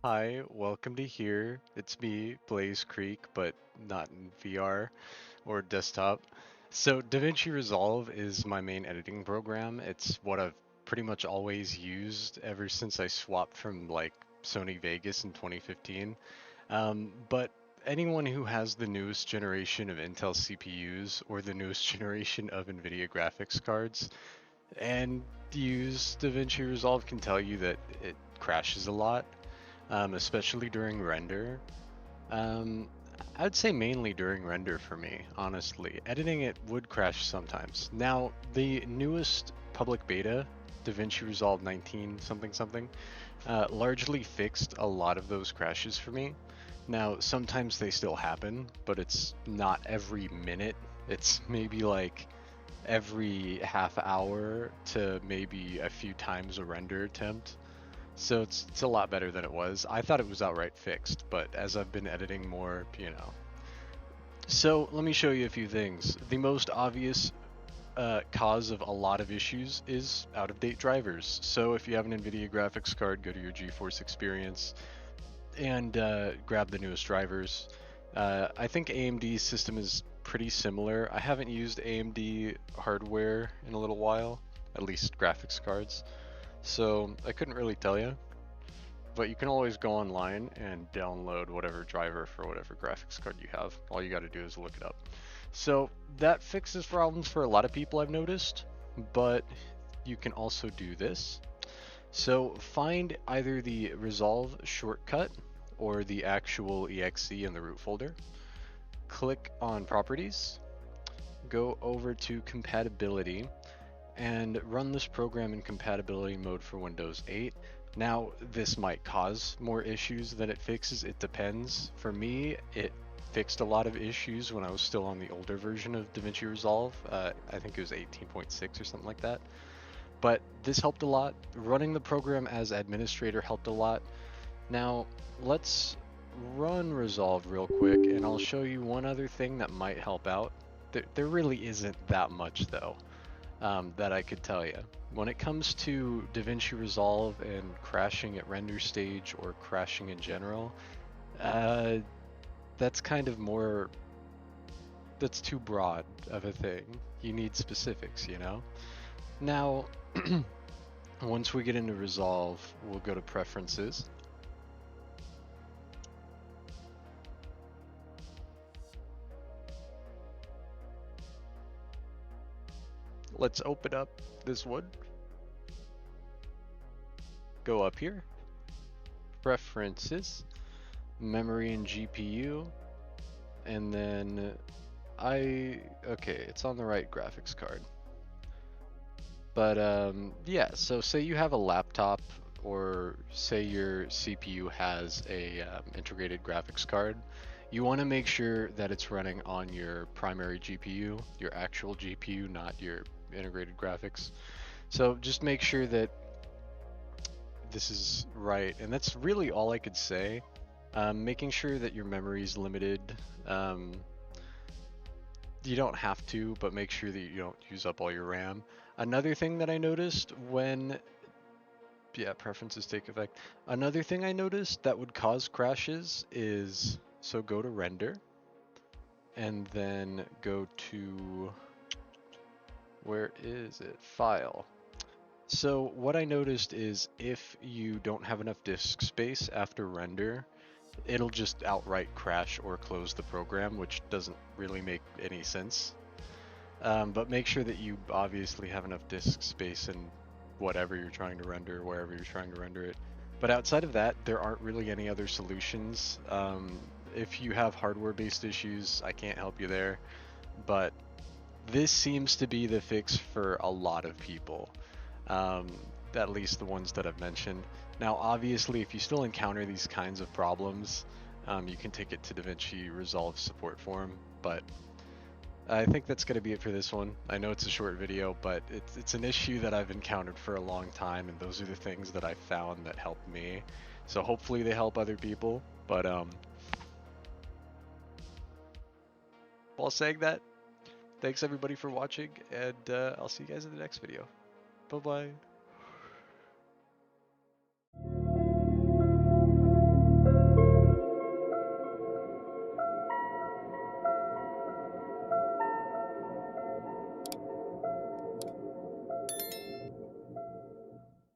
Hi, welcome to here. It's me, Blaze Creek, but not in VR or desktop. So DaVinci Resolve is my main editing program. It's what I've pretty much always used ever since I swapped from like Sony Vegas in 2015. But anyone who has the newest generation of Intel CPUs or the newest generation of NVIDIA graphics cards and use DaVinci Resolve can tell you that it crashes a lot, especially during render. Um, I'd say mainly during render for me, honestly. Editing it would crash sometimes. Now, the newest public beta, DaVinci Resolve 19 something something, largely fixed a lot of those crashes for me. Now, sometimes they still happen, but it's not every minute. It's maybe like every half hour to maybe a few times a render attempt. So it's a lot better than it was. I thought it was outright fixed, but as I've been editing more, you know. So let me show you a few things. The most obvious cause of a lot of issues is out-of-date drivers. So if you have an NVIDIA graphics card, go to your GeForce Experience and grab the newest drivers. I think AMD's system is pretty similar. I haven't used AMD hardware in a little while, at least graphics cards. So I couldn't really tell you. But you can always go online and download whatever driver for whatever graphics card you have. All you got to do is look it up. So that fixes problems for a lot of people I've noticed, but you can also do this. So find either the Resolve shortcut or the actual exe in the root folder. Click on Properties, go over to Compatibility, and run this program in compatibility mode for Windows 8. Now, this might cause more issues than it fixes. It depends. For me, it fixed a lot of issues when I was still on the older version of DaVinci Resolve. I think it was 18.6 or something like that. But this helped a lot. Running the program as administrator helped a lot. Now, let's run Resolve real quick, and I'll show you one other thing that might help out. There really isn't that much, though, that I could tell you. When it comes to DaVinci Resolve and crashing at render stage or crashing in general, uh, that's kind of more, that's too broad of a thing. You need specifics, you know? Now, once we get into Resolve, we'll go to Preferences. Let's open up this one. Go up here, Preferences, Memory and GPU, and then okay, it's on the right graphics card. But yeah, so say you have a laptop or say your CPU has a integrated graphics card, you want to make sure that it's running on your primary GPU, your actual GPU, not your integrated graphics. So just make sure that this is right, and that's really all I could say. Making sure that your memory is limited. Um, you don't have to, but make sure that you don't use up all your RAM. Another thing that I noticed when, yeah, preferences take effect. Another thing I noticed that would cause crashes is, so go to render, and then go to, where is it? File. So what I noticed is if you don't have enough disk space after render, it'll just outright crash or close the program, which doesn't really make any sense. But make sure that you obviously have enough disk space in whatever you're trying to render, wherever you're trying to render it. But outside of that, there aren't really any other solutions. If you have hardware-based issues, I can't help you there. But this seems to be the fix for a lot of people, at least the ones that I've mentioned. Now, obviously, if you still encounter these kinds of problems, you can take it to DaVinci Resolve support forum, but I think that's going to be it for this one. I know it's a short video, but it's an issue that I've encountered for a long time, and those are the things that I found that helped me. So hopefully they help other people, but while saying that, thanks everybody for watching, and I'll see you guys in the next video. Bye-bye.